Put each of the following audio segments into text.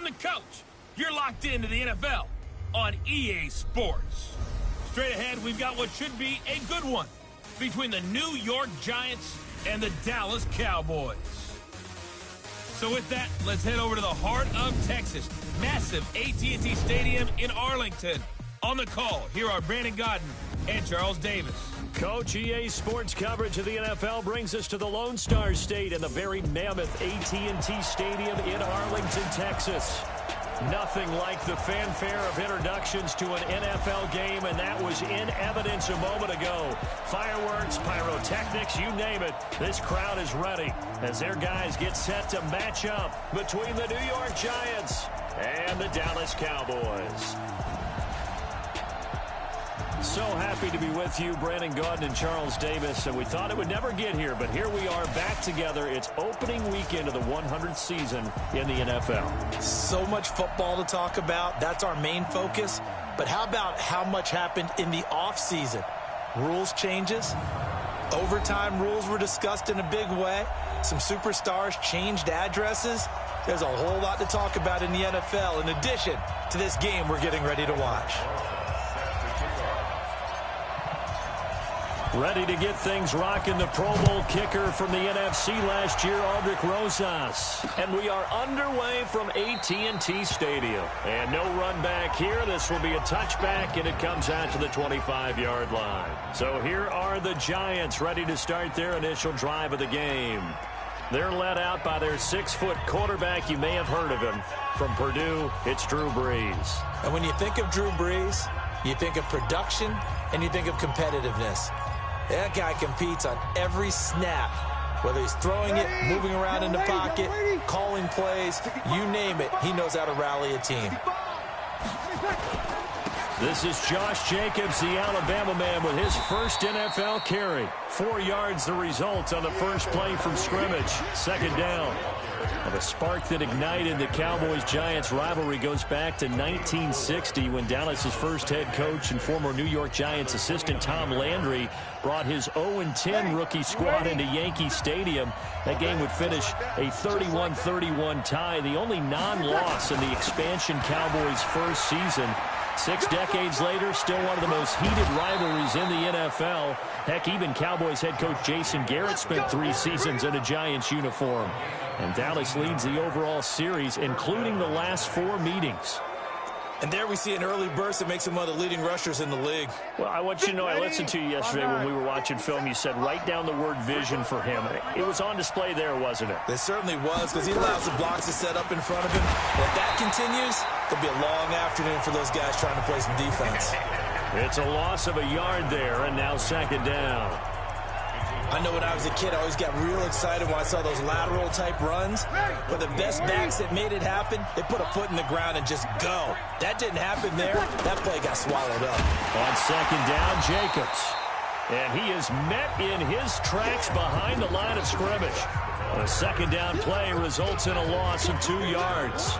I'm the coach. You're locked into the NFL on EA Sports. Straight ahead, we've got what should be a good one between the New York Giants and the Dallas Cowboys. So with that, let's head over to the heart of Texas. Massive AT&T Stadium in Arlington. On the call, here are Brandon Godden and Charles Davis. Coach, EA Sports coverage of the NFL brings us to the Lone Star State and the very mammoth AT&T Stadium in Arlington, Texas. Nothing like the fanfare of introductions to an NFL game, and that was in evidence a moment ago. Fireworks, pyrotechnics, you name it. This crowd is ready as their guys get set to match up between the New York Giants and the Dallas Cowboys. So happy to be with you, Brandon Gaudin and Charles Davis. And we thought it would never get here, but here we are back together. It's opening weekend of the 100th season in the NFL. So much football to talk about. That's our main focus. But how about how much happened in the offseason? Rules changes. Overtime rules were discussed in a big way. Some superstars changed addresses. There's a whole lot to talk about in the NFL in addition to this game we're getting ready to watch. Ready to get things rocking, the Pro Bowl kicker from the NFC last year, Aldrick Rosas. And we are underway from AT&T Stadium. And no run back here. This will be a touchback, and it comes out to the 25-yard line. So here are the Giants ready to start their initial drive of the game. They're led out by their 6-foot quarterback. You may have heard of him. From Purdue, it's Drew Brees. And when you think of Drew Brees, you think of production and you think of competitiveness. That guy competes on every snap, whether he's throwing it, moving around in the pocket, calling plays, you name it, he knows how to rally a team. This is Josh Jacobs, the Alabama man, with his first NFL carry. 4 yards the result on the first play from scrimmage. Second down. And the spark that ignited the Cowboys-Giants rivalry goes back to 1960 when Dallas's first head coach and former New York Giants assistant Tom Landry brought his 0-10 rookie squad into Yankee Stadium. That game would finish a 31-31 tie, the only non-loss in the expansion Cowboys' first season. 6 decades later, still one of the most heated rivalries in the NFL. Heck, even Cowboys head coach Jason Garrett spent 3 seasons in a Giants uniform. And Dallas leads the overall series, including the last 4 meetings. And there we see an early burst that makes him one of the leading rushers in the league. Well, I want you to know, I listened to you yesterday when we were watching film. You said write down the word vision for him. It was on display there, wasn't it? It certainly was, because he allows the blocks to set up in front of him. And if that continues, it'll be a long afternoon for those guys trying to play some defense. It's a loss of a yard there, and now second down. I know when I was a kid, I always got real excited when I saw those lateral-type runs. But the best backs that made it happen, they put a foot in the ground and just go. That didn't happen there. That play got swallowed up. On second down, Jacobs. And he is met in his tracks behind the line of scrimmage. A second down play results in a loss of 2 yards.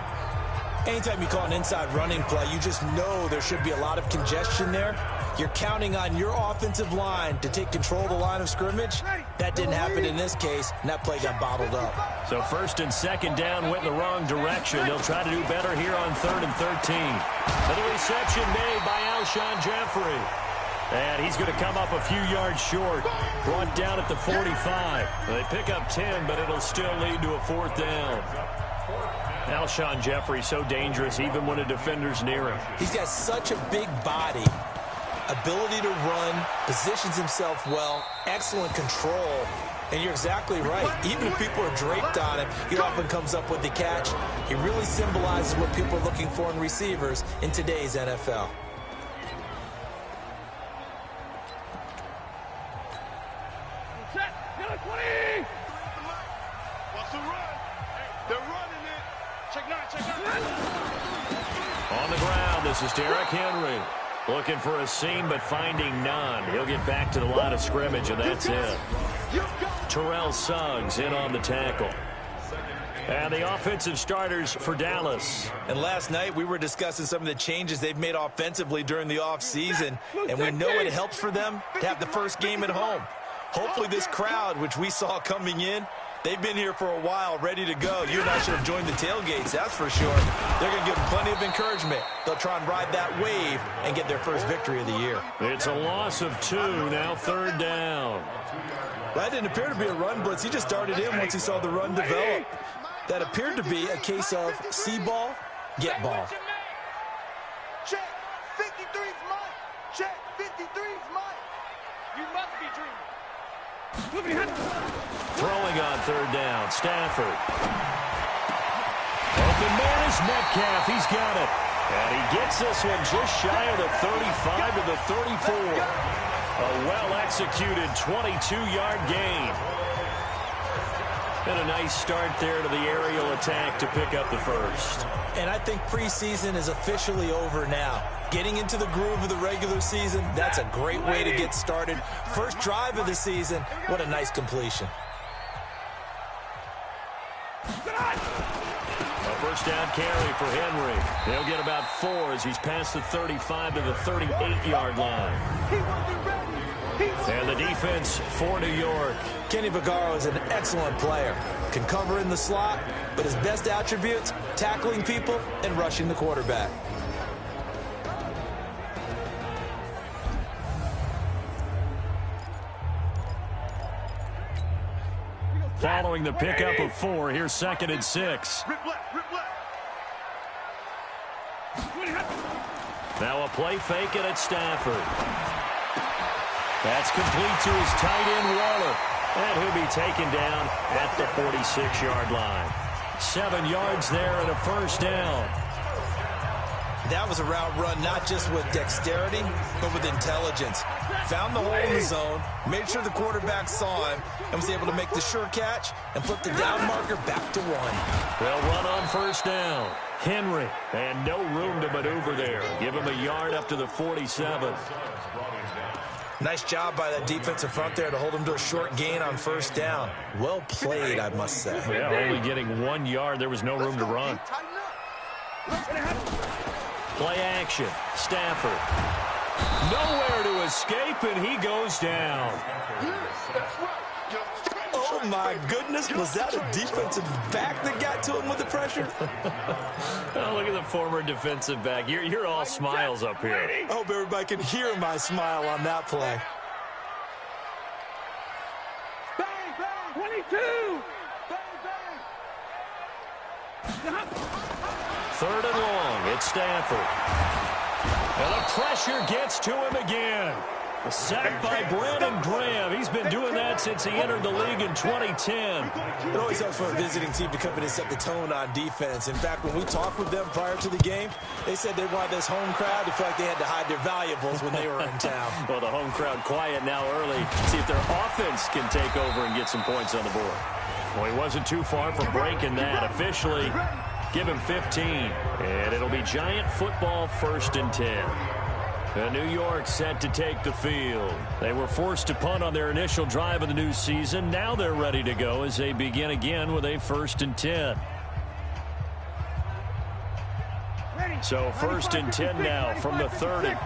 Anytime you call an inside running play, you just know there should be a lot of congestion there. You're counting on your offensive line to take control of the line of scrimmage. That didn't happen in this case, and that play got bottled up. So first and second down went in the wrong direction. They'll try to do better here on 3rd and 13. And the reception made by Alshon Jeffrey. And he's going to come up a few yards short. Brought down at the 45. They pick up 10, but it'll still lead to a 4th down. Alshon Jeffrey so dangerous even when a defender's near him. He's got such a big body, ability to run, positions himself well, excellent control. And you're exactly right. Even if people are draped on him, he often comes up with the catch. He really symbolizes what people are looking for in receivers in today's NFL. On the ground, this is Derrick Henry. Looking for a seam, but finding none. He'll get back to the line of scrimmage, and that's it. Terrell Suggs in on the tackle. And the offensive starters for Dallas. And last night we were discussing some of the changes they've made offensively during the offseason, and we know it helps for them to have the first game at home. Hopefully this crowd, which we saw coming in, They've been here for a while, ready to go. You and I should have joined the tailgates, that's for sure. They're going to give them plenty of encouragement. They'll try and ride that wave and get their first victory of the year. It's a loss of 2, now 3rd down. That didn't appear to be a run blitz. He just darted in once he saw the run develop. That appeared to be a case of see ball, get ball. Check, 53's mine. Check, 53's mine. You must be dreaming. Throwing on 3rd down, Stafford. Open man is Metcalf. He's got it. And he gets this one just shy of the 35 to the 34. A well-executed 22-yard gain. And a nice start there to the aerial attack to pick up the first. And I think preseason is officially over now. Getting into the groove of the regular season, that's a great way to get started. First drive of the season, what a nice completion. A first down carry for Henry. He'll get about 4 as he's past the 35 to the 38-yard line. And the defense for New York. Kenny Vaccaro is an excellent player. Can cover in the slot, but his best attributes, tackling people and rushing the quarterback. Following the pickup of 4, here's 2nd and 6. Now a play fake and it's Stafford. That's complete to his tight end, Waller. And he'll be taken down at the 46-yard line. 7 yards there and a first down. That was a route run not just with dexterity, but with intelligence. Found the hole in the zone, made sure the quarterback saw him, and was able to make the sure catch and flip the down marker back to 1. They'll run on first down. Henry, and no room to maneuver there. Give him a yard up to the 47. Nice job by that defensive front there to hold him to a short gain on first down. Well played, I must say. Yeah, only getting 1 yard. There was no room to run. Play action. Stafford. Nowhere to escape, and he goes down. Oh, my goodness. Was that a defensive back that got to him with the pressure? Oh, look at the former defensive back. You're all smiles up here. I hope everybody can hear my smile on that play. Bang, bang, 22. Bang, bang. 3rd and long. It's Stafford. And the pressure gets to him again. A sack by Brandon Graham. He's been doing that since he entered the league in 2010. It always helps for a visiting team to come in and set the tone on defense. In fact, when we talked with them prior to the game, they said they wanted this home crowd to feel like they had to hide their valuables when they were in town. Well, the home crowd quiet now early. See if their offense can take over and get some points on the board. Well, he wasn't too far from breaking that. Officially, give him 15. And it'll be Giant football 1st and 10. New York set to take the field. They were forced to punt on their initial drive of the new season. Now they're ready to go as they begin again with a 1st and 10. So 1st and 10 now from the 30.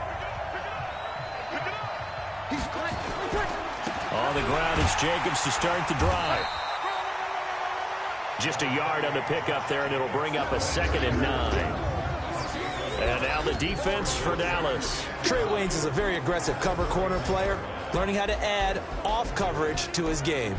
On the ground is Jacobs to start the drive. Just a yard on the pickup there, and it'll bring up a 2nd and 9. And now the defense for Dallas. Trey Waynes is a very aggressive cover corner player, learning how to add off coverage to his game.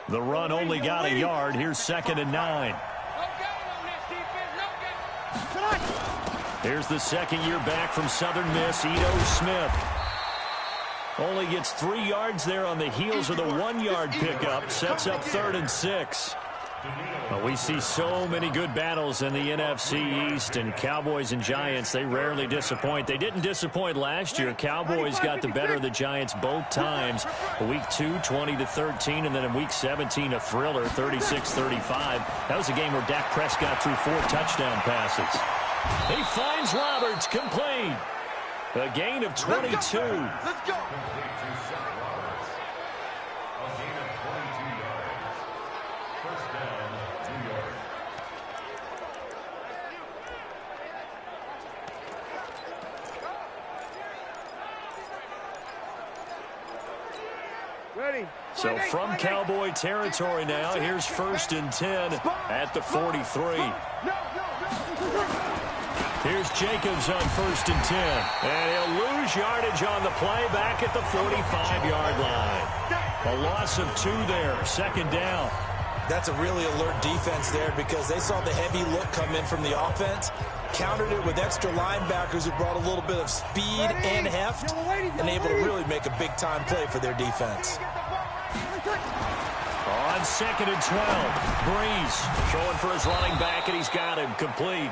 The run only got a yard. Here's 2nd and 9. Here's the 2nd year back from Southern Miss, Ito Smith. Only gets 3 yards there on the heels of the 1-yard pickup. Sets up 3rd and 6. Well, we see so many good battles in the NFC East, and Cowboys and Giants, they rarely disappoint. They didn't disappoint last year. Cowboys got the better of the Giants both times. Week 2, 20-13, and then in Week 17, a thriller, 36-35. That was a game where Dak Prescott threw 4 touchdown passes. He finds Roberts, complete. A gain of 22. Let's go. Ready. So from Cowboy territory now, here's 1st and 10 at the 43. Here's Jacobs on 1st and 10. And he'll lose yardage on the play back at the 45-yard line. A loss of 2 there, 2nd down. That's a really alert defense there because they saw the heavy look come in from the offense, countered it with extra linebackers who brought a little bit of speed and heft, and able to really make a big-time play for their defense. On 2nd and 12, Breeze throwing for his running back, and he's got him complete.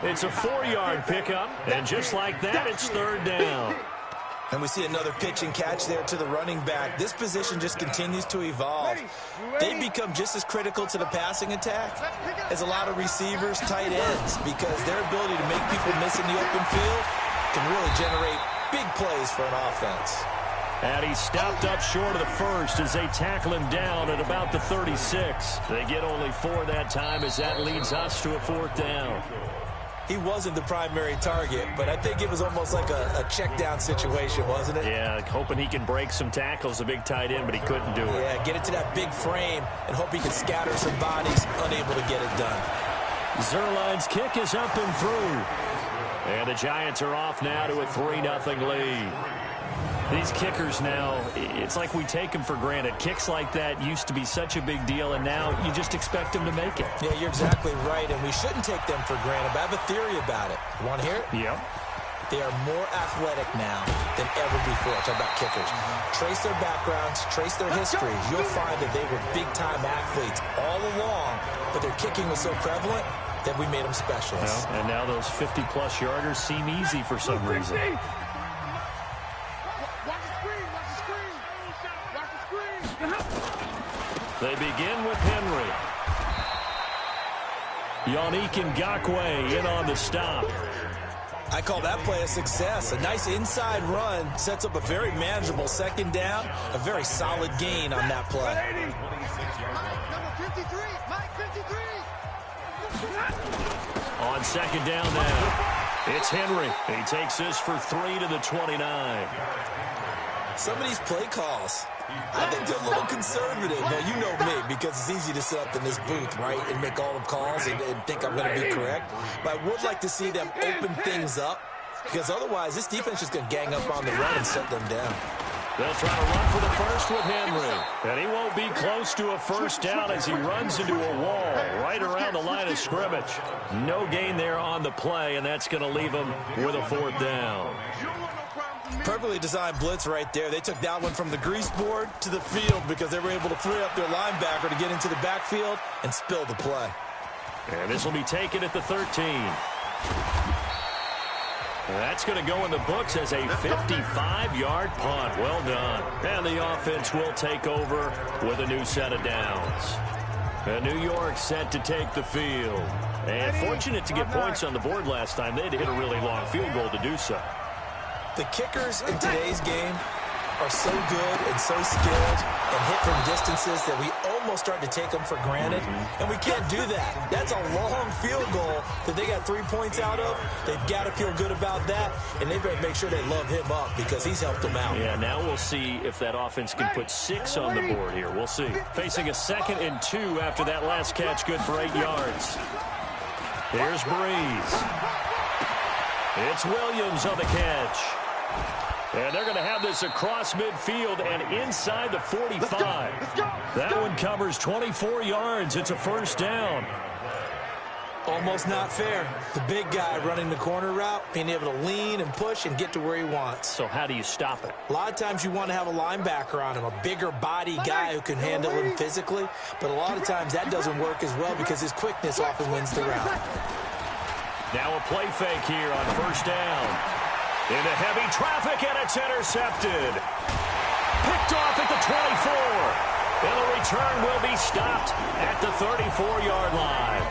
It's a 4-yard pickup, and just like that, it's 3rd down. And we see another pitch and catch there to the running back. This position just continues to evolve. They become just as critical to the passing attack as a lot of receivers, tight ends, because their ability to make people miss in the open field can really generate big plays for an offense. And he stopped up short of the first as they tackle him down at about the 36. They get only 4 that time as that leads us to a 4th down. He wasn't the primary target, but I think it was almost like a check down situation, wasn't it? Yeah, hoping he can break some tackles, a big tight end, but he couldn't do it. Yeah, get it to that big frame and hope he can scatter some bodies, unable to get it done. Zerline's kick is up and through. And the Giants are off now to a 3-0 lead. These kickers now, it's like we take them for granted. Kicks like that used to be such a big deal, and now you just expect them to make it. Yeah, you're exactly right, and we shouldn't take them for granted, but I have a theory about it. You want to hear it? Yep. They are more athletic now than ever before. Talk about kickers. Trace their backgrounds, trace their histories. You'll find that they were big-time athletes all along, but their kicking was so prevalent that we made them specialists. Well, and now those 50-plus yarders seem easy for some reason. They begin with Henry. Yannick Ngakoue in on the stop. I call that play a success. A nice inside run sets up a very manageable 2nd down. A very solid gain on that play. On 2nd down now, it's Henry. He takes this for 3 to the 29. Some of these play calls, I think they're a little conservative. Now, you know me, because it's easy to sit up in this booth, right, and make all the calls and think I'm going to be correct. But I would like to see them open things up, because otherwise this defense is going to gang up on the run and shut them down. They'll try to run for the first with Henry. And he won't be close to a 1st down as he runs into a wall right around the line of scrimmage. No gain there on the play, and that's going to leave him with a 4th down. Perfectly designed blitz right there. They took that one from the grease board to the field because they were able to free up their linebacker to get into the backfield and spill the play. And this will be taken at the 13. That's going to go in the books as a 55-yard punt. Well done. And the offense will take over with a new set of downs. And New York set to take the field. And fortunate to get points on the board last time. They had to hit a really long field goal to do so. The kickers in today's game are so good and so skilled and hit from distances that we almost start to take them for granted, and we can't do that. That's a long field goal that they got 3 points out of. They've got to feel good about that, and they better make sure they love him up because he's helped them out. Yeah, now we'll see if that offense can put 6 on the board here. We'll see. Facing a 2nd and 2 after that last catch, good for 8 yards. Here's Breeze. It's Williams on the catch. And they're going to have this across midfield and inside the 45. That one covers 24 yards. It's a 1st down. Almost not fair. The big guy running the corner route, being able to lean and push and get to where he wants. So how do you stop it? A lot of times you want to have a linebacker on him, a bigger body guy who can handle him physically. But a lot of times that doesn't work as well because his quickness often wins the route. Now a play fake here on 1st down. Into heavy traffic, and it's intercepted. Picked off at the 24. And the return will be stopped at the 34-yard line.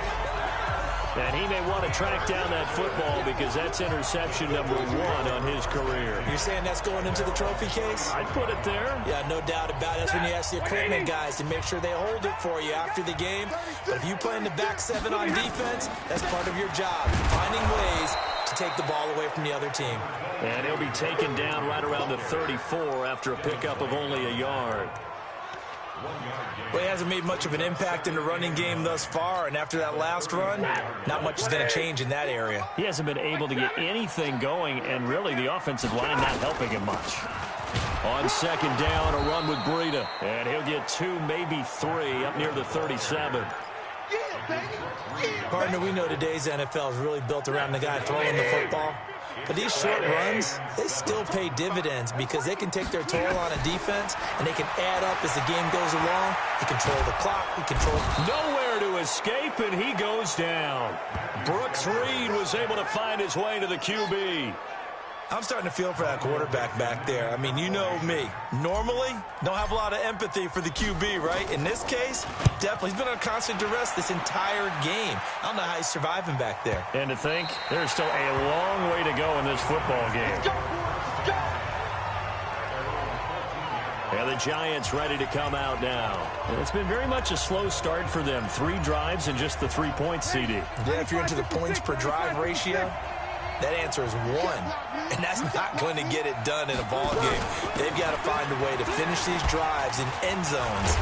And he may want to track down that football because that's interception number 1 on his career. You're saying that's going into the trophy case? I'd put it there. Yeah, no doubt about it. That's when you ask the equipment guys to make sure they hold it for you after the game. But if you play in the back 7 on defense, that's part of your job, finding ways to take the ball away from the other team. And he'll be taken down right around the 34 after a pickup of only a yard. Well, he hasn't made much of an impact in the running game thus far, and after that last run, not much is going to change in that area. He hasn't been able to get anything going, and really the offensive line not helping him much. On second down, a run with Breida, and he'll get 2, maybe 3, up near the 37. Partner, we know today's NFL is really built around the guy throwing the football. But these short runs, they still pay dividends because they can take their toll on a defense, and they can add up as the game goes along. They control the clock. They control... Nowhere to escape, and he goes down. Brooks Reed was able to find his way to the QB. I'm starting to feel for that quarterback back there. I mean, you know me. Normally, don't have a lot of empathy for the QB, right? In this case, definitely. He's been on constant duress this entire game. I don't know how he's surviving back there. And to think, there's still a long way to go in this football game. Let's go, boys. Let's go. And the Giants ready to come out now. And it's been very much a slow start for them. 3 drives and just the 3 points, CD. Yeah, if you're into the points per drive ratio, that answer is 1. And that's not going to get it done in a ball game. They've got to find a way to finish these drives in end zones,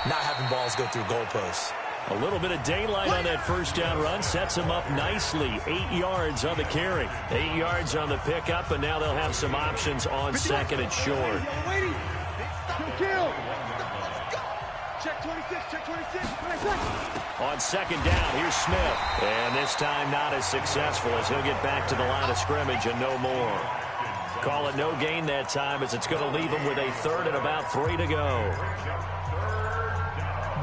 not having balls go through goalposts. A little bit of daylight on that first down run sets them up nicely. 8 yards on the carry. 8 yards on the pickup, and now they'll have some options on second and short. Waiting. Kill. Check 26. Check 26. On second down, here's Smith. And this time not as successful as he'll get back to the line of scrimmage and no more. Call it no gain that time as it's going to leave him with a 3rd and about 3 to go.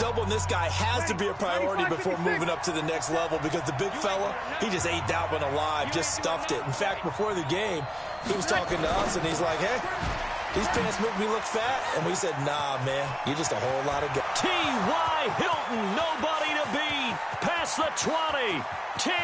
Doubling this guy has to be a priority before moving up to the next level because the big fella, he just ate that one alive, just stuffed it. In fact, before the game, he was talking to us, and he's like, hey, these pants make me look fat. And we said, nah, man, you're just a whole lot of guys. T.Y. Hilton, nobody to beat. Past the 20, 10.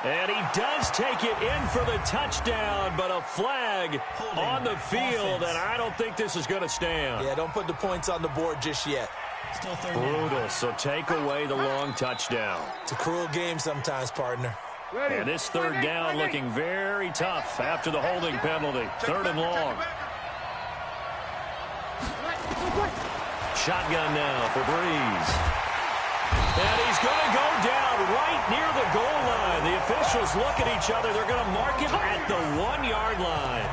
And he does take it in for the touchdown, but a flag on the field, and I don't think this is going to stand. Yeah, don't put the points on the board just yet. Still third Brutal, down. so take away the long touchdown. It's a cruel game sometimes, partner. And this 3rd down looking very tough after the holding penalty. 3rd and long. Shotgun now for Breeze. And he's going to go down right near the goal line. The officials look at each other. They're going to mark him at the 1-yard line.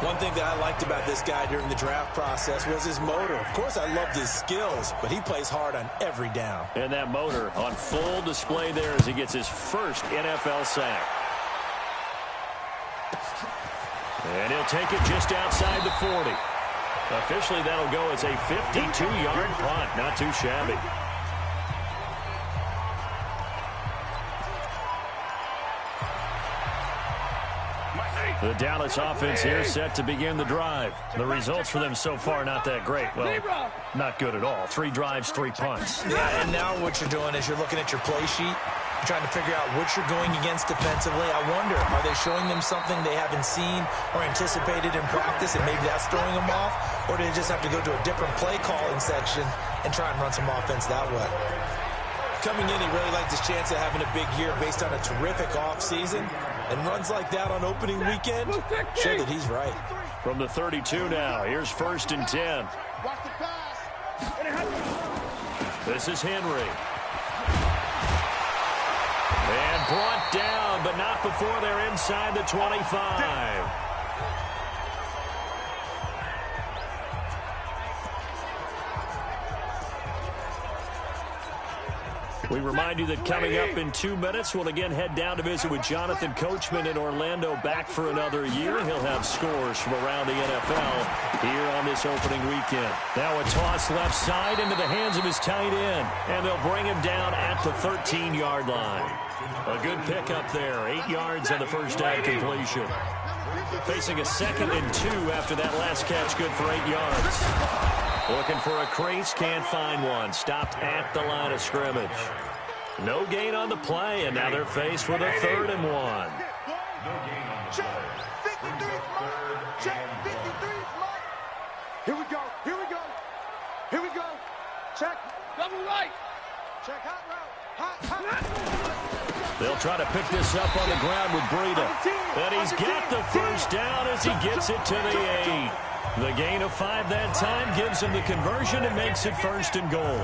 One thing that I liked about this guy during the draft process was his motor. Of course, I loved his skills, but he plays hard on every down. And that motor on full display there as he gets his first NFL sack. And he'll take it just outside the 40. Officially, that'll go as a 52-yard punt. Not too shabby. The Dallas offense here set to begin the drive. The results for them so far not that great. Well, not good at all. 3 drives, 3 punts. Yeah, and now what you're doing is you're looking at your play sheet. You're trying to figure out what you're going against defensively. I wonder, are they showing them something they haven't seen or anticipated in practice, and maybe that's throwing them off? Or do they just have to go to a different play calling section and try and run some offense that way? Coming in, he really liked his chance of having a big year based on a terrific offseason. And runs like that on opening weekend show that he's right. From the 32 now, here's 1st and 10. Watch the pass. This is Henry. And brought down, but not before they're inside the 25. We remind you that coming up in 2 minutes, we'll again head down to visit with Jonathan Coachman in Orlando, back for another year. He'll have scores from around the NFL here on this opening weekend. Now a toss left side into the hands of his tight end, and they'll bring him down at the 13-yard line. A good pickup there, 8 yards on the first down completion. Facing a 2nd and 2 after that last catch, good for 8 yards. Looking for a crease, can't find one. Stopped at the line of scrimmage. No gain on the play, and now they're faced with a 3rd and 1. Check 53's mine. Check 53's mine. Here we go. Here we go. Here we go. Check. Double right. Check hot route. Hot. They'll try to pick this up on the ground with Breida. And he's got the first down as he gets it to the 8. The gain of 5 that time gives him the conversion and makes it 1st and goal.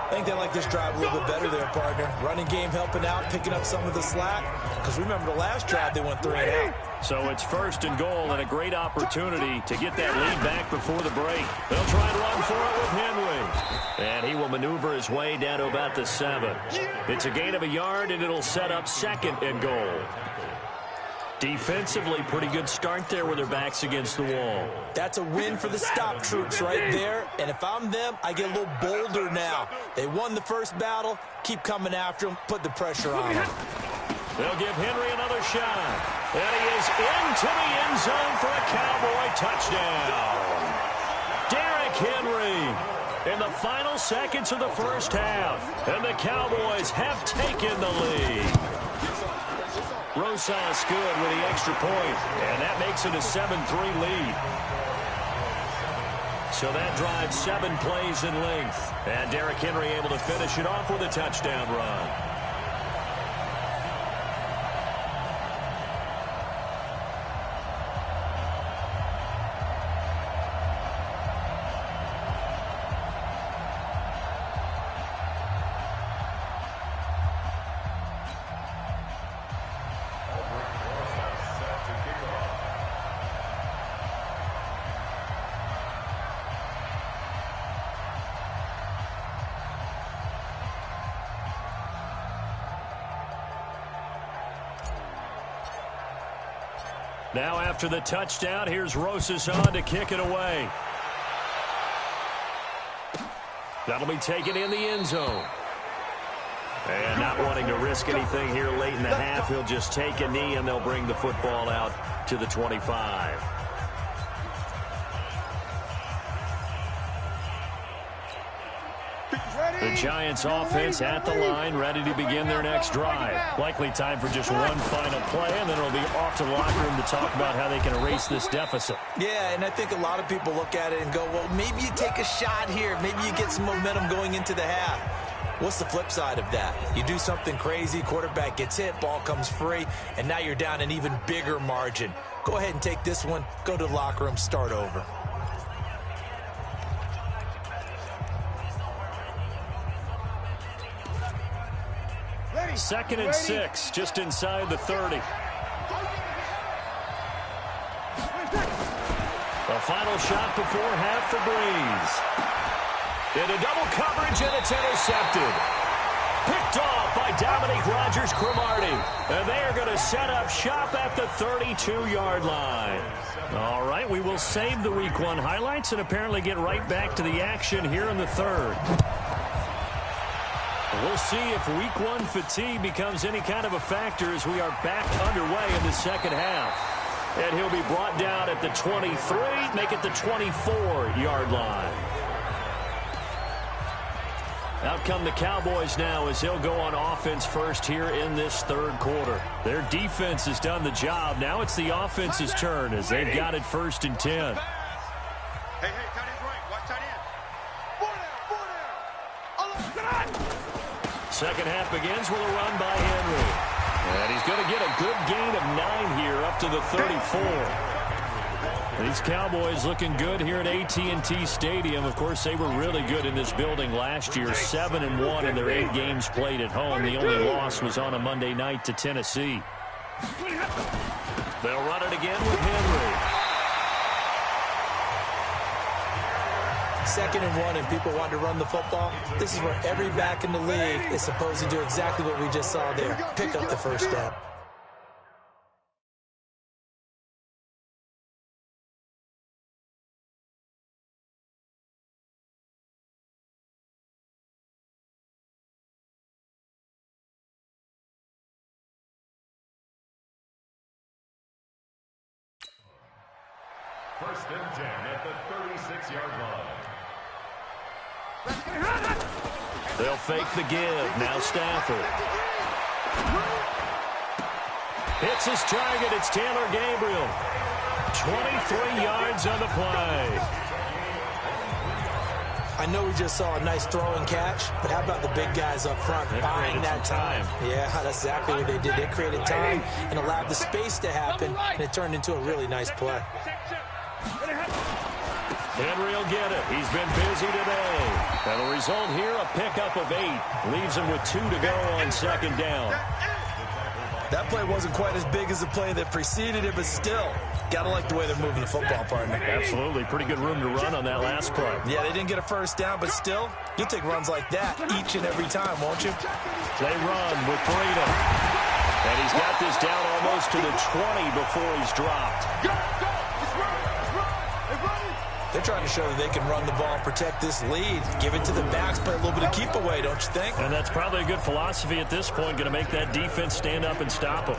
I think they like this drive a little bit better there, partner. Running game helping out, picking up some of the slack. Because remember the last drive, they went 3 and out. So it's 1st and goal and a great opportunity to get that lead back before the break. They'll try and run for it with Henry. And he will maneuver his way down to about the 7. It's a gain of a yard, and it'll set up 2nd and goal. Defensively, pretty good start there with their backs against the wall. That's a win for the stop troops right there. And if I'm them, I get a little bolder now. They won the first battle. Keep coming after them. Put the pressure on them. They'll give Henry another shot. And he is into the end zone for a Cowboy touchdown. Derrick Henry in the final seconds of the first half. And the Cowboys have taken the lead. Rosas good with the extra point, and that makes it a 7-3 lead. So that drives 7 plays in length, and Derrick Henry able to finish it off with a touchdown run. Now after the touchdown, here's Rosas on to kick it away. That'll be taken in the end zone. And not wanting to risk anything here late in the half, he'll just take a knee and they'll bring the football out to the 25. The Giants offense at the line, ready to begin their next drive. Likely time for just one final play, and then it'll be off to the locker room to talk about how they can erase this deficit. Yeah, and I think a lot of people look at it and go, well, maybe you take a shot here. Maybe you get some momentum going into the half. What's the flip side of that? You do something crazy, quarterback gets hit, ball comes free, and now you're down an even bigger margin. Go ahead and take this one, go to the locker room, start over. Second and 6, just inside the 30. The final shot before half for Breeze. Into double coverage, and it's intercepted. Picked off by Dominique Rodgers-Cromartie. And they are going to set up shop at the 32-yard line. All right, we will save the Week 1 highlights and apparently get right back to the action here in the 3rd. We'll see if Week 1 fatigue becomes any kind of a factor as we are back underway in the second half. And he'll be brought down at the 23, make it the 24-yard line. Out come the Cowboys now as they'll go on offense first here in this 3rd quarter. Their defense has done the job. Now it's the offense's turn as they've got it 1st and 10. Hey, tight end's right. Watch tight end. 4 down. Second half begins with a run by Henry. And he's going to get a good gain of 9 here up to the 34. These Cowboys looking good here at AT&T Stadium. Of course, they were really good in this building last year. 7-1 in their 8 games played at home. The only loss was on a Monday night to Tennessee. They'll run it again with Henry. 2nd and 1 and people want to run the football. This is where every back in the league is supposed to do exactly what we just saw there. Pick up the first down. First and 10 at the 36-yard line. They'll fake the give. Now Stafford. Hits his target. It's Taylor Gabriel. 23 yards on the play. I know we just saw a nice throw and catch, but how about the big guys up front buying that time? Yeah, that's exactly what they did. They created time and allowed the space to happen, and it turned into a really nice play. Henry will get it. He's been busy today. And the result here, a pickup of 8. Leaves him with 2 to go on second down. That play wasn't quite as big as the play that preceded it, but still, gotta like the way they're moving the football, partner. Absolutely. Pretty good room to run on that last play. Yeah, they didn't get a first down, but still, you'll take runs like that each and every time, won't you? They run with freedom. And he's got this down almost to the 20 before he's dropped. They're trying to show that they can run the ball and protect this lead. Give it to the backs, play a little bit of keep away, don't you think? And that's probably a good philosophy at this point, going to make that defense stand up and stop them.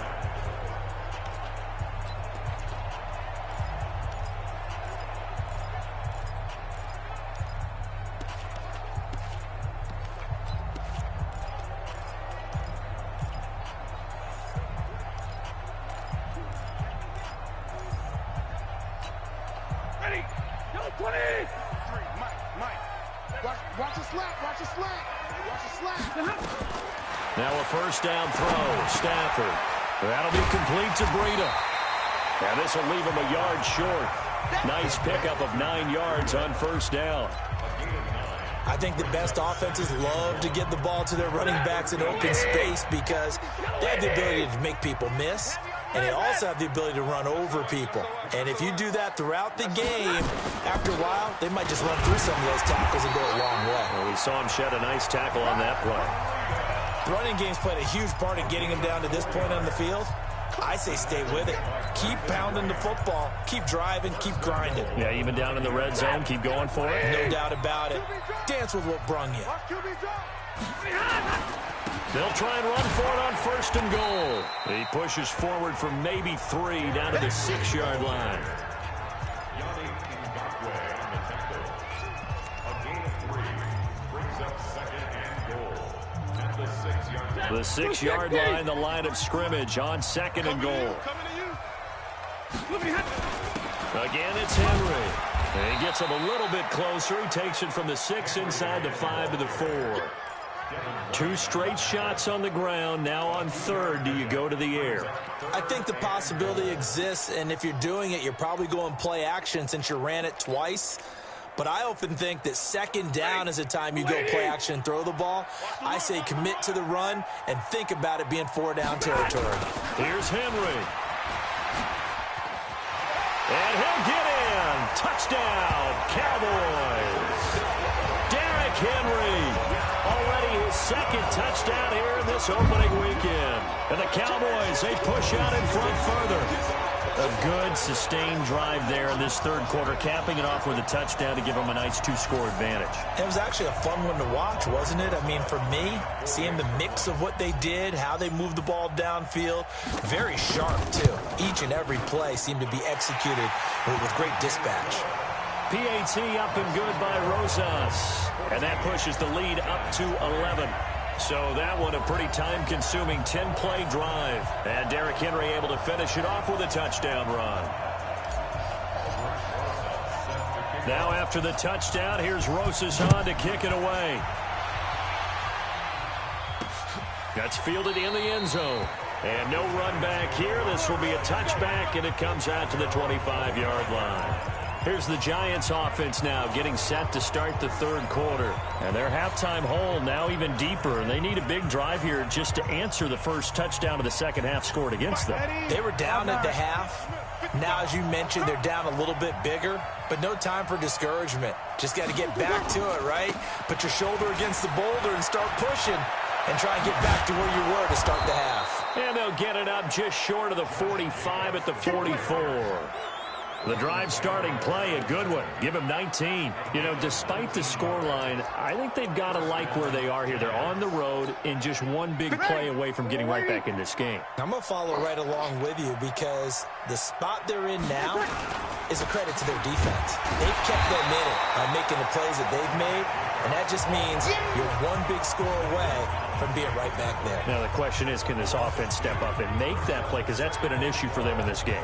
Now a first down throw. Stafford. That'll be complete to Breida. And this will leave him a yard short. Nice pickup of 9 yards on first down. I think the best offenses love to get the ball to their running backs in open space because they have the ability to make people miss, and they also have the ability to run over people. And if you do that throughout the game, after a while, they might just run through some of those tackles and go a long way. Well, we saw him shed a nice tackle on that play. The running game's played a huge part in getting him down to this point on the field. I say stay with it. Keep pounding the football. Keep driving. Keep grinding. Yeah, even down in the red zone, keep going for it. No doubt about it. Dance with what brung you. They'll try and run for it on first and goal. He pushes forward for maybe 3 down to the 6-yard line. The 6-yard line, the line of scrimmage on second and goal. Again, it's Henry. And he gets him a little bit closer. He takes it from the 6 inside the 5 to the 4. 2 straight shots on the ground. Now on third, do you go to the air? I think the possibility exists, and if you're doing it, you're probably going play action since you ran it twice. But I often think that second down is a time you go play action and throw the ball. I say commit to the run and think about it being 4-down territory. Here's Henry. And he'll get in. Touchdown, Cowboys. Derrick Henry. Already his second touchdown here in this opening weekend. And the Cowboys, they push out in front further. A good, sustained drive there in this third quarter, capping it off with a touchdown to give them a nice 2-score advantage. It was actually a fun one to watch, wasn't it? I mean, for me, seeing the mix of what they did, how they moved the ball downfield, very sharp, too. Each and every play seemed to be executed with great dispatch. PAT up and good by Rosas. And that pushes the lead up to 11. So that one a pretty time-consuming 10-play drive. And Derrick Henry able to finish it off with a touchdown run. Now after the touchdown, here's Rosas on to kick it away. That's fielded in the end zone. And no run back here. This will be a touchback, and it comes out to the 25-yard line. Here's the Giants offense now getting set to start the third quarter. And their halftime hole now even deeper. And they need a big drive here just to answer the first touchdown of the second half scored against them. They were down at the half. Now, as you mentioned, they're down a little bit bigger. But no time for discouragement. Just got to get back to it, right? Put your shoulder against the boulder and start pushing. And try and get back to where you were to start the half. And they'll get it up just short of the 45 at the 44. The drive starting play, a good one. Give him 19. You know, despite the scoreline, I think they've got to like where they are here. They're on the road and just one big play away from getting right back in this game. I'm going to follow right along with you because the spot they're in now is a credit to their defense. They've kept them in it by making the plays that they've made, and that just means you're one big score away from being right back there. Now the question is, can this offense step up and make that play? Because that's been an issue for them in this game.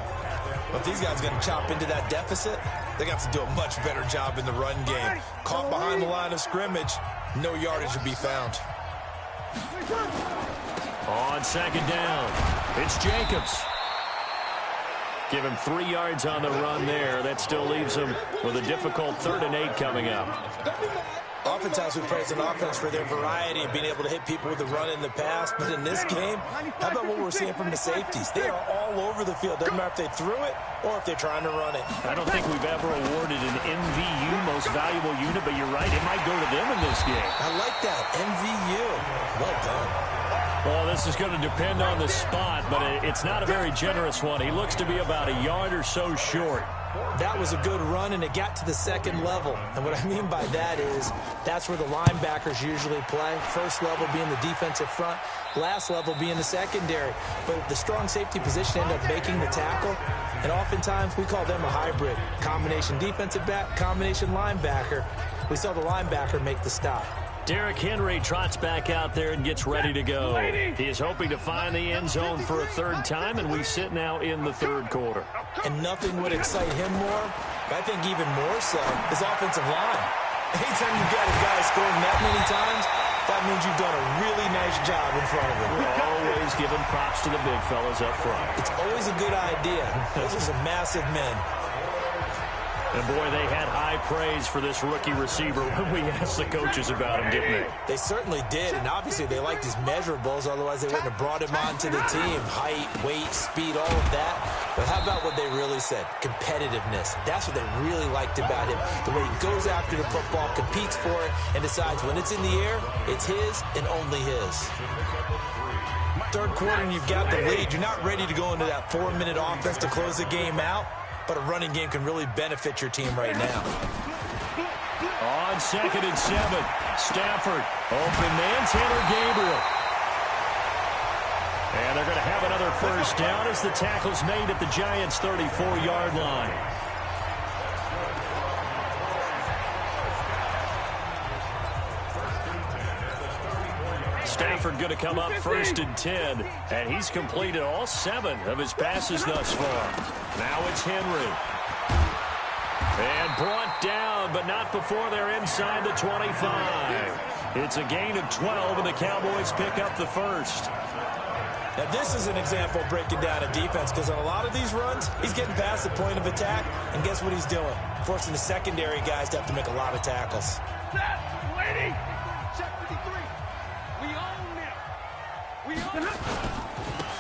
If these guys are going to chop into that deficit, they're going to have to do a much better job in the run game. Caught behind the line of scrimmage, no yardage to be found. On second down, it's Jacobs. Give him 3 yards on the run there. That still leaves him with a difficult 3rd and 8 coming up. Oftentimes we praise an offense for their variety of being able to hit people with the run in the pass. But in this game, how about what we're seeing from the safeties? They are all over the field. Doesn't matter if they threw it or if they're trying to run it. I don't think we've ever awarded an MVU, most valuable unit, but you're right. It might go to them in this game. I like that. MVU. Well done. Well, this is going to depend on the spot, but it's not a very generous one. He looks to be about a yard or so short. That was a good run, and it got to the second level. And what I mean by that is that's where the linebackers usually play. First level being the defensive front, last level being the secondary. But the strong safety position ended up making the tackle, and oftentimes we call them a hybrid. Combination defensive back, combination linebacker. We saw the linebacker make the stop. Derrick Henry trots back out there and gets ready to go. He is hoping to find the end zone for a 3rd time, and we sit now in the 3rd quarter. And nothing would excite him more, but I think even more so, his offensive line. Anytime you've got a guy scoring that many times, that means you've done a really nice job in front of him. We're always giving props to the big fellas up front. It's always a good idea. Those are some massive men. And, boy, they had high praise for this rookie receiver when we asked the coaches about him, didn't they? They certainly did, and obviously they liked his measurables, otherwise they wouldn't have brought him onto the team. Height, weight, speed, all of that. But how about what they really said? Competitiveness. That's what they really liked about him. The way he goes after the football, competes for it, and decides when it's in the air, it's his and only his. 3rd quarter and you've got the lead. You're not ready to go into that 4-minute offense to close the game out. But a running game can really benefit your team right now. On 2nd and 7, Stafford, open man, Taylor Gabriel. And they're going to have another 1st down as the tackle's made at the Giants' 34-yard line. Stafford going to come up 1st and 10, and he's completed all 7 of his passes thus far. Now it's Henry. And brought down, but not before they're inside the 25. It's a gain of 12, and the Cowboys pick up the 1st. Now, this is an example of breaking down a defense, because on a lot of these runs, he's getting past the point of attack, and guess what he's doing? Forcing the secondary guys to have to make a lot of tackles. Lady! Check 53. We own it. We own it.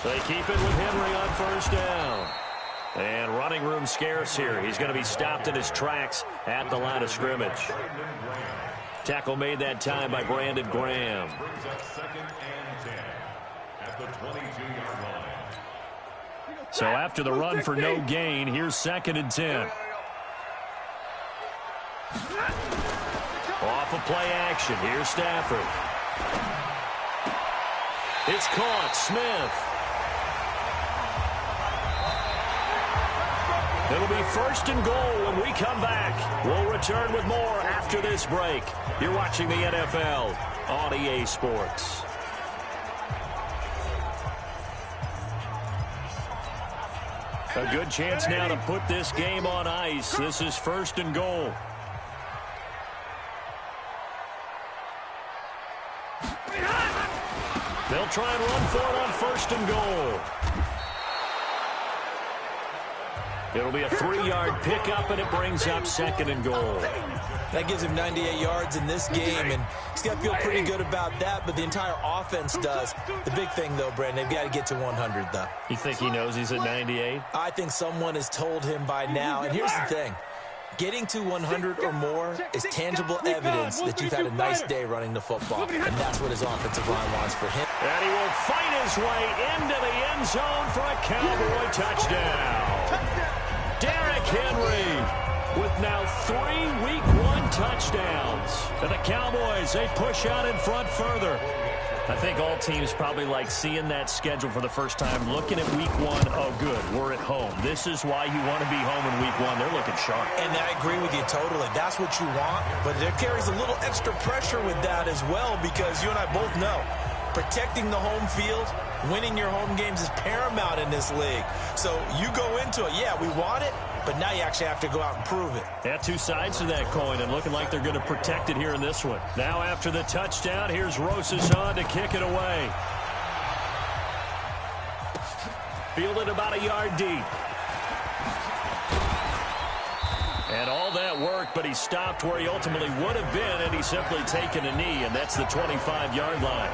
They keep it with Henry on 1st down. And running room scarce here. He's going to be stopped in his tracks at the line of scrimmage. Tackle made that time by Brandon Graham. Brings up 2nd and 10 at the 22-yard line. So after the run for no gain, here's 2nd and 10. Off of play action. Here's Stafford. It's caught. Smith. It'll be 1st and goal when we come back. We'll return with more after this break. You're watching the NFL on EA Sports. A good chance now to put this game on ice. This is 1st and goal. They'll try and run for it on 1st and goal. It'll be a 3-yard pickup, and it brings up 2nd and goal. That gives him 98 yards in this game, and he's got to feel pretty good about that, but the entire offense does. The big thing, though, Brandon, they've got to get to 100, though. You think he knows he's at 98? I think someone has told him by now, and here's the thing. Getting to 100 or more is tangible evidence that you've had a nice day running the football, and that's what his offensive line wants for him. And he will fight his way into the end zone for a Cowboy touchdown. Derrick Henry with now 3 Week 1 touchdowns. And the Cowboys, they push out in front further. I think all teams probably like seeing that schedule for the first time, looking at Week 1. Oh, good, we're at home. This is why you want to be home in Week 1. They're looking sharp. And I agree with you totally. That's what you want, but there carries a little extra pressure with that as well, because you and I both know Protecting the home field, winning your home games is paramount in this league. So you go into it, yeah, we want it, but now you actually have to go out and prove it. Yeah, two sides to that coin, and looking like they're going to protect it here in this one. Now after the touchdown, here's Rosas on to kick it away. Fielded about a yard deep. And all that work, but he stopped where he ultimately would have been, and he's simply taken a knee, and that's the 25-yard line.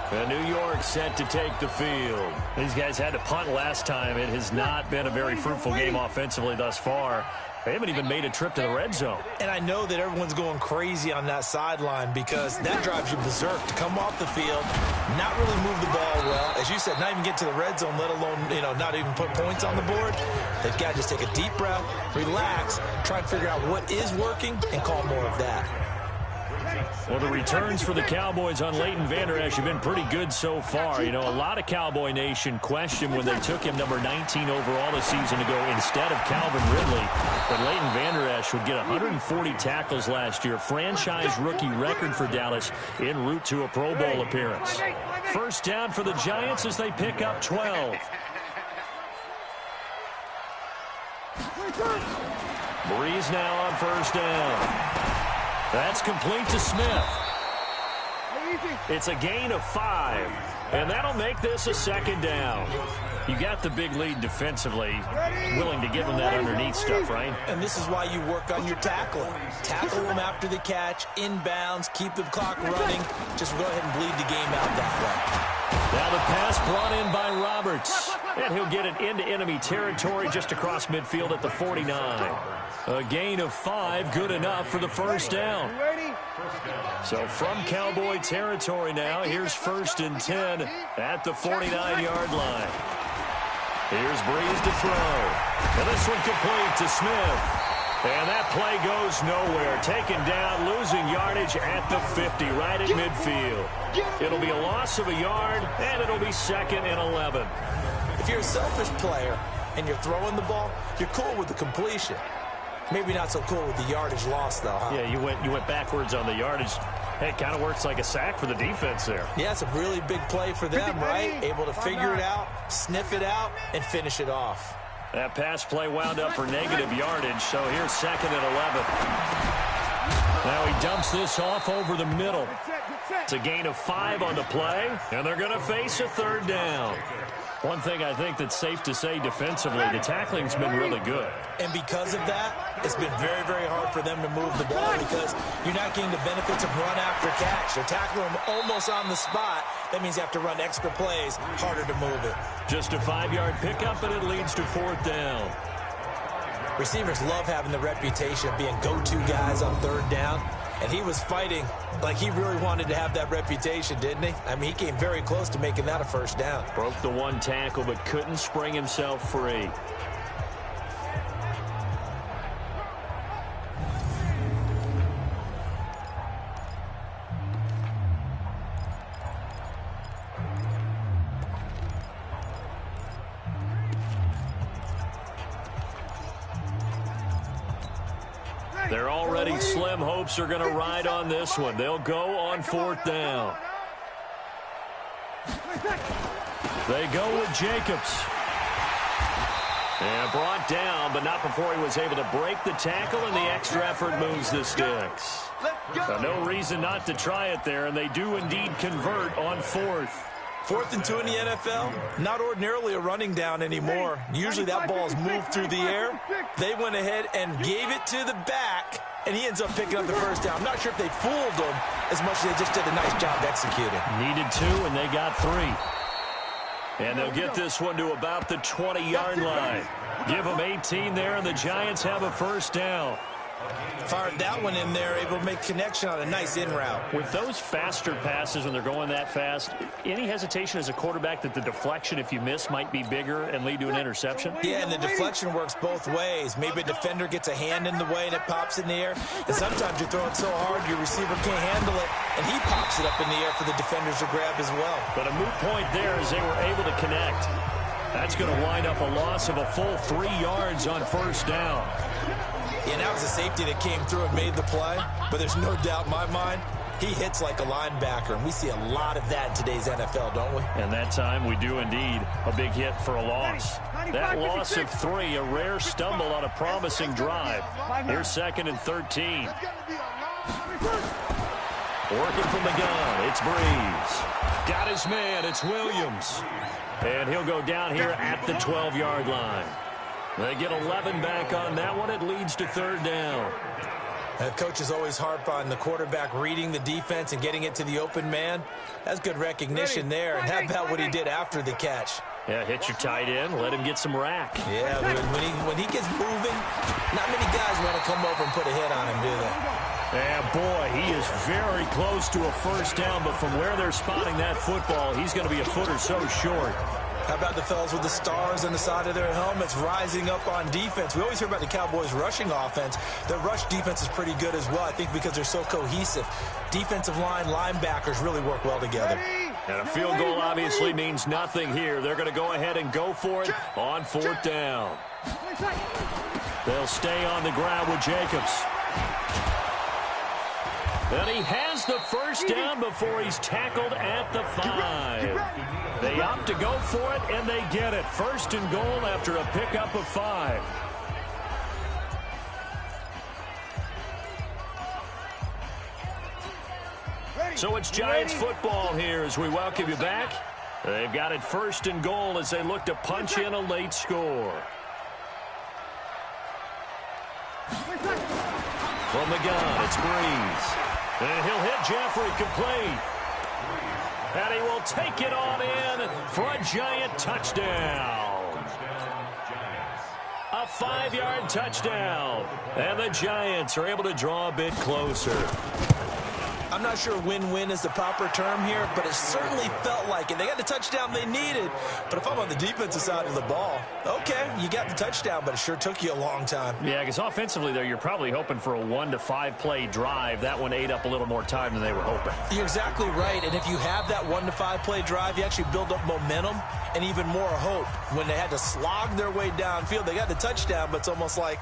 And New York set to take the field. These guys had to punt last time. It has not been a very fruitful game offensively thus far. They haven't even made a trip to the red zone. And I know that everyone's going crazy on that sideline because that drives you berserk to come off the field, not really move the ball well. As you said, not even get to the red zone, let alone, not even put points on the board. They've got to just take a deep breath, relax, try and figure out what is working, and call more of that. Well, the returns for the Cowboys on Leighton Vander Esch have been pretty good so far. A lot of Cowboy Nation questioned when they took him number 19 overall a season ago instead of Calvin Ridley. But Leighton Vander Esch would get 140 tackles last year, franchise rookie record for Dallas en route to a Pro Bowl appearance. First down for the Giants as they pick up 12. Breeze now on first down. That's complete to Smith. It's a gain of 5, and that'll make this a second down. You got the big lead defensively, willing to give them that underneath stuff, right? And this is why you work on your tackling. Tackle them after the catch, inbounds, keep the clock running. Just go ahead and bleed the game out that way. Now the pass brought in by Roberts, and he'll get it into enemy territory just across midfield at the 49. A gain of 5, good enough for the first down. So from Cowboy territory now, here's 1st and 10 at the 49-yard line. Here's Breeze to throw. And this one complete to Smith. And that play goes nowhere. Taken down, losing yardage at the 50, right at midfield. It'll be a loss of a yard, and it'll be 2nd and 11. If you're a selfish player and you're throwing the ball, you're cool with the completion. Maybe not so cool with the yardage loss, though, huh? Yeah, you went backwards on the yardage. Hey, it kind of works like a sack for the defense there. Yeah, it's a really big play for them, right? Able to figure it out, sniff it out, and finish it off. That pass play wound up for negative yardage, so here's 2nd and 11. Now he dumps this off over the middle. It's a gain of 5 on the play, and they're going to face a 3rd down. One thing I think that's safe to say defensively, the tackling's been really good. And because of that, it's been very, very hard for them to move the ball because you're not getting the benefits of run after catch. They're tackling them almost on the spot. That means you have to run extra plays, harder to move it. Just a 5-yard pickup, and it leads to 4th down. Receivers love having the reputation of being go-to guys on 3rd down. And he was fighting like he really wanted to have that reputation, didn't he? I mean, he came very close to making that a 1st down. Broke the 1 tackle, but couldn't spring himself free. They're already slim hopes are going to ride on this one. They'll go on 4th down. They go with Jacobs. And brought down, but not before he was able to break the tackle, and the extra effort moves the sticks. No reason not to try it there, and they do indeed convert on 4th. 4th and 2 in the NFL, not ordinarily a running down anymore. Usually that ball is moved through the air. They went ahead and gave it to the back, and he ends up picking up the 1st down. I'm not sure if they fooled him as much as they just did a nice job executing. Needed 2, and they got 3. And they'll get this one to about the 20-yard line. Give them 18 there, and the Giants have a 1st down. Fired that one in there, able to make connection on a nice in route. With those faster passes when they're going that fast, any hesitation as a quarterback that the deflection, if you miss, might be bigger and lead to an interception? Yeah, and the deflection works both ways. Maybe a defender gets a hand in the way and it pops in the air. And sometimes you throw it so hard your receiver can't handle it, and he pops it up in the air for the defenders to grab as well. But a moot point there as they were able to connect. That's going to wind up a loss of a full 3 yards on 1st down. Yeah, that was a safety that came through and made the play. But there's no doubt in my mind, He hits like a linebacker, and we see a lot of that in today's NFL, don't we? And that time we do indeed. A big hit for a loss. That loss of 3, a rare stumble on a promising drive. Here's 2nd and 13. Working from the gun, it's Breeze. Got his man, it's Williams. And he'll go down here at the 12-yard line. They get 11 back on that one. It leads to 3rd down. Coaches always harp on the quarterback reading the defense and getting it to the open man. That's good recognition there. And how about what he did after the catch? Yeah, hit your tight end, let him get some rack. Yeah, when he gets moving, not many guys want to come over and put a hit on him, do they? Yeah, boy, he is very close to a 1st down, but from where they're spotting that football, he's going to be a foot or so short. How about the fellas with the stars on the side of their helmets rising up on defense? We always hear about the Cowboys' rushing offense. Their rush defense is pretty good as well, I think, because they're so cohesive. Defensive line, linebackers really work well together. And a field goal obviously means nothing here. They're going to go ahead and go for it on 4th down. They'll stay on the ground with Jacobs. And he has the 1st down before he's tackled at the 5. They opt to go for it, and they get it. 1st and goal after a pickup of 5. So it's Giants football here as we welcome you back. They've got it 1st and goal as they look to punch in a late score. From the gun, it's Breeze. And he'll hit Jeffrey complete. And he will take it on in for a Giant touchdown. A 5-yard touchdown. And the Giants are able to draw a bit closer. I'm not sure win-win is the proper term here, but it certainly felt like it. They got the touchdown they needed, but if I'm on the defensive side of the ball, okay, you got the touchdown, but it sure took you a long time. Yeah, because offensively, though, you're probably hoping for a 1 to 5 play drive. That one ate up a little more time than they were hoping. You're exactly right, and if you have that 1 to 5 play drive, you actually build up momentum and even more hope. When they had to slog their way downfield, they got the touchdown, but it's almost like,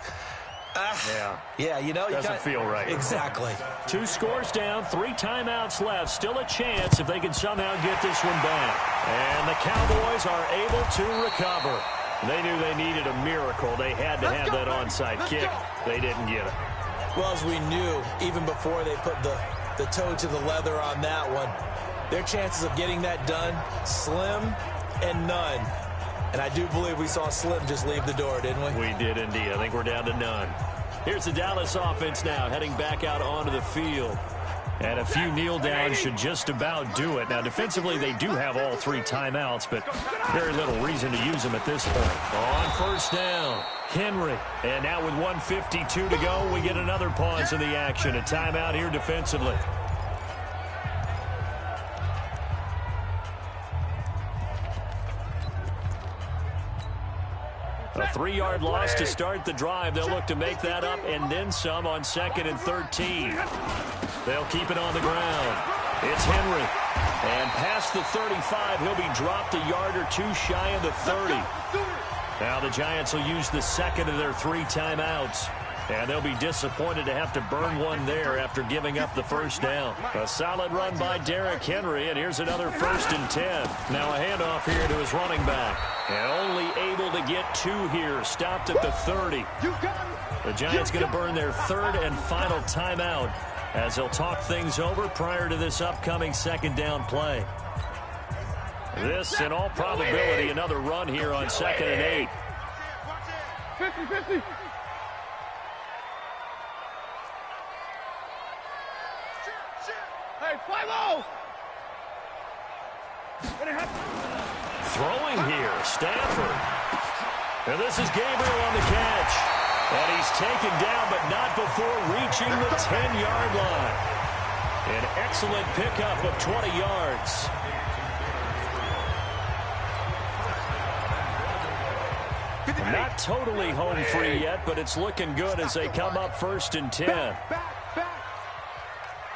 yeah, you know, doesn't feel right. Exactly. 2 scores down, 3 timeouts left. Still a chance if they can somehow get this one back. And the Cowboys are able to recover. They knew they needed a miracle. They had to have that onside kick. They didn't get it. Well, as we knew, even before they put the toe to the leather on that one, their chances of getting that done, slim and none. And I do believe we saw Slim just leave the door, didn't we? We did indeed. I think we're down to none. Here's the Dallas offense now heading back out onto the field. And a few kneel downs should just about do it. Now, defensively, they do have all 3 timeouts, but very little reason to use them at this point. On 1st down, Henry. And now with 1:52 to go, we get another pause in the action. A timeout here defensively. A 3-yard loss to start the drive. They'll look to make that up and then some on 2nd and 13. They'll keep it on the ground. It's Henry. And past the 35, he'll be dropped a yard or 2 shy of the 30. Now the Giants will use the 2nd of their 3 timeouts. And they'll be disappointed to have to burn one there after giving up the 1st down. A solid run by Derrick Henry, and here's another 1st and 10. Now a handoff here to his running back. And only able to get 2 here, stopped at the 30. The Giants going to burn their 3rd and final timeout as they'll talk things over prior to this upcoming 2nd down play. This, in all probability, another run here on 2nd and 8. 50-50. Hey, 5-0. Throwing here, Stafford. And this is Gabriel on the catch. And he's taken down, but not before reaching the 10-yard line. An excellent pickup of 20 yards. Not totally home free yet, but it's looking good as they come up 1st and 10. Back.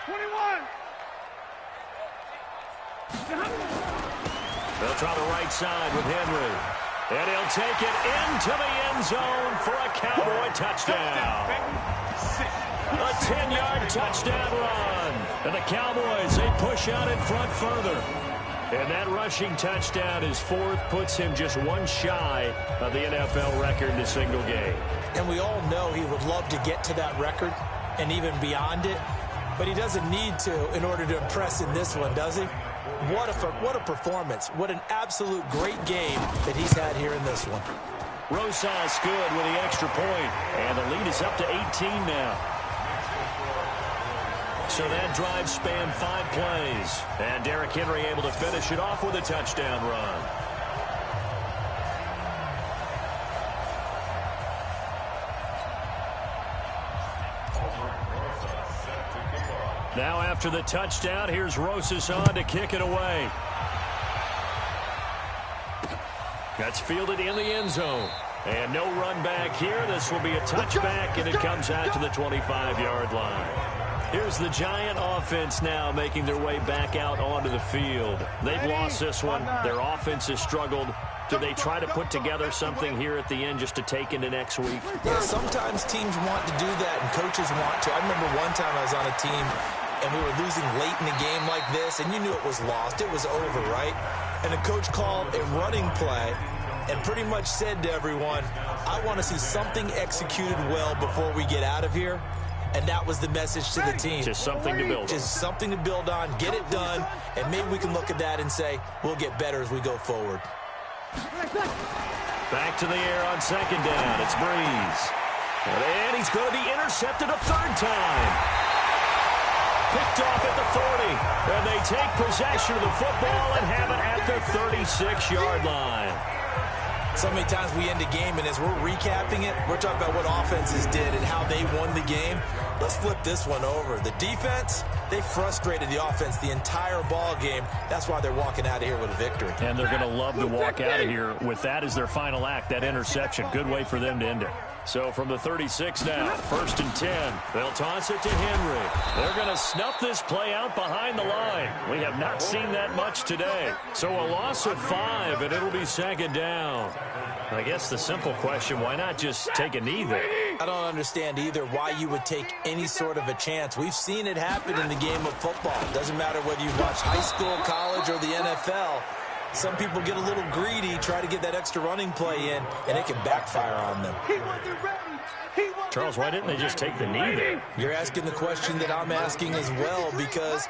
21. They'll try the right side with Henry. And he'll take it into the end zone for a Cowboy touchdown. A 10-yard touchdown run. And the Cowboys, they push out in front further. And that rushing touchdown, his fourth, puts him just one shy of the NFL record in a single game. And we all know he would love to get to that record and even beyond it. But he doesn't need to in order to impress in this one, does he? What a performance. What an absolute great game that he's had here in this one. Rosas good with the extra point, and the lead is up to 18 now. So that drive spanned 5 plays, and Derrick Henry able to finish it off with a touchdown run. Now after the touchdown, here's Rosas on to kick it away. That's fielded in the end zone. And no run back here. This will be a touchback, and it comes out to the 25-yard line. Here's the Giant offense now making their way back out onto the field. They've lost this one. Their offense has struggled. Do they try to put together something here at the end just to take into next week? Yeah, sometimes teams want to do that, and coaches want to. I remember one time I was on a team, and we were losing late in a game like this, and you knew it was lost. It was over, right? And the coach called a running play and pretty much said to everyone, I want to see something executed well before we get out of here. And that was the message to the team. Just something to build on. Just something to build on, get it done, and maybe we can look at that and say, we'll get better as we go forward. Back to the air on second down. It's Breeze. And he's going to be intercepted a third time. Picked off at the 40. And they take possession of the football and have it at the 36-yard line. So many times we end a game, and as we're recapping it, we're talking about what offenses did and how they won the game. Let's flip this one over. The defense, they frustrated the offense the entire ball game. That's why they're walking out of here with a victory. And they're going to love to walk out of here with that as their final act, that interception. Good way for them to end it. So from the 36 now, 1st and 10. They'll toss it to Henry. They're going to snuff this play out behind the line. We have not seen that much today. So a loss of 5, and it'll be second down. I guess the simple question, why not just take a knee there? I don't understand either why you would take any sort of a chance. We've seen it happen in the game of football. It doesn't matter whether you watch high school, college, or the NFL. Some people get a little greedy, try to get that extra running play in, and it can backfire on them. Charles, why didn't they just take the knee there? You're asking the question that I'm asking as well, because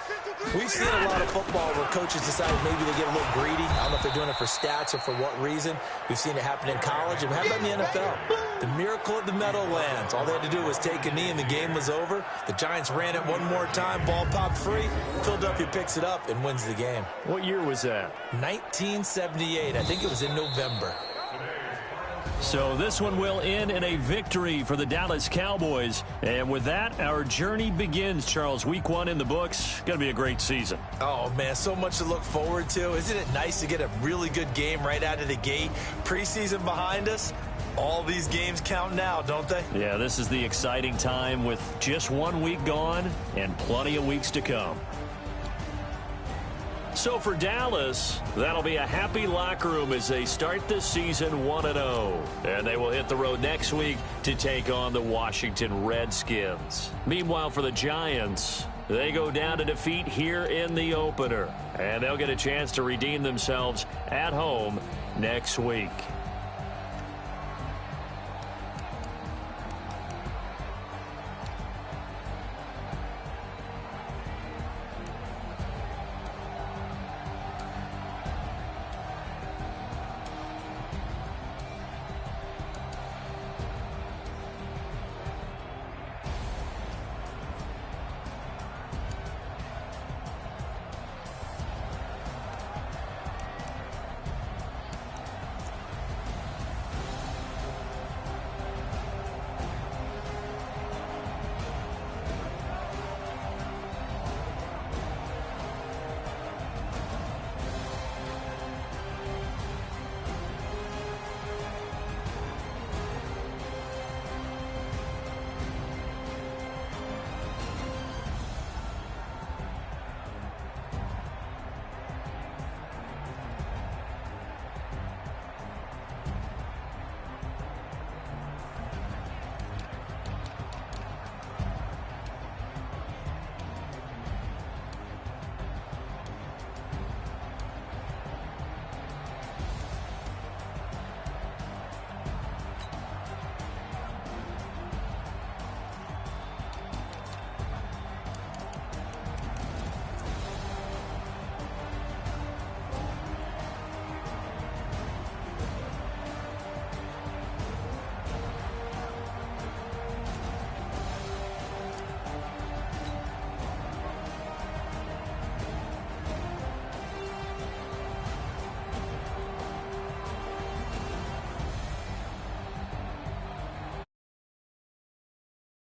we've seen a lot of football where coaches decide maybe they get a little greedy. I don't know if they're doing it for stats or for what reason. We've seen it happen in college, and how about in the NFL? The miracle at the Meadowlands. All they had to do was take a knee, and the game was over. The Giants ran it one more time. Ball popped free. Philadelphia picks it up and wins the game. What year was that? 1978. I think it was in November. So this one will end in a victory for the Dallas Cowboys. And with that, our journey begins, Charles. Week 1 in the books. Going to be a great season. Oh, man, so much to look forward to. Isn't it nice to get a really good game right out of the gate? Preseason behind us. All these games count now, don't they? Yeah, this is the exciting time with just 1 week gone and plenty of weeks to come. So for Dallas, that'll be a happy locker room as they start this season 1-0. And they will hit the road next week to take on the Washington Redskins. Meanwhile, for the Giants, they go down to defeat here in the opener. And they'll get a chance to redeem themselves at home next week.